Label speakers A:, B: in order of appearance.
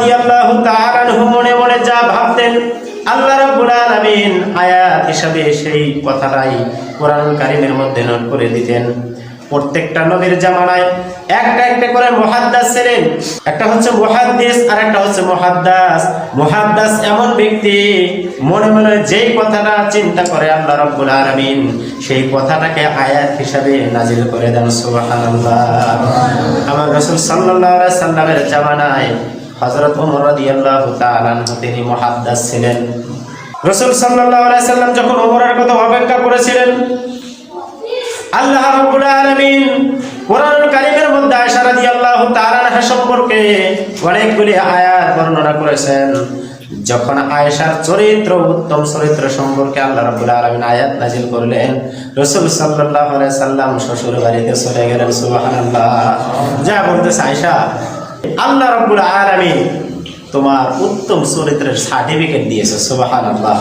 A: রাদিয়াল্লাহু তাআলা আনহু মনে মনে যা ভাবতেন আল্লাহ রাব্বুল আলামিন আয়াত হিসাবে সেই কথাটাই কোরআনুল কারীমের মধ্যে নোট করে দিতেন। প্রত্যেকটা নবীর জামানায় একটা একটা করে মুহাদ্দিস ছিলেন। একটা হচ্ছে মুহাদ্দিস আর একটা হচ্ছে মুহাদ্দাস। মুহাদ্দাস এমন ব্যক্তি মনে মনে যেই কথাটা চিন্তা করে আল্লাহ রাব্বুল আলামিন সেই কথাটাকে আয়াত হিসাবে নাজিল করে দেন। সুবহানাল্লাহ। আমার রাসূল সাল্লাল্লাহু আলাইহি সাল্লামের জামানায় হযরত ওমর রাদিয়াল্লাহু তাআলা আনহু তিনি মুহাদ্দিস ছিলেন। রাসূল সাল্লাল্লাহু আলাইহি সাল্লাম যখন ওমরের কথা অপেক্ষা করেছিলেন, আল্লাহ রাব্বুল আলামিন কোরআনুল কারীমের মধ্যে আয়েশা রাদিয়াল্লাহু তাআলা আনহা সম্পর্কে অনেকগুলি আয়াত বর্ণনা করেছেন। যখন আয়েশার চরিত্র, উত্তম চরিত্র সম্পর্কে আল্লাহ রাব্বুল আলামিন আয়াত নাযিল করলেন, রাসূল সাল্লাল্লাহু আলাইহি সাল্লাম শ্বশুর বাড়িতে চলে গেলেন। সুবহানাল্লাহ। যা বলতেছে আয়েশা, আল্লাহ রাব্বুল আলামিন তোমার উত্তম চরিত্রের সার্টিফিকেট দিয়েছে। সুবহানাল্লাহ।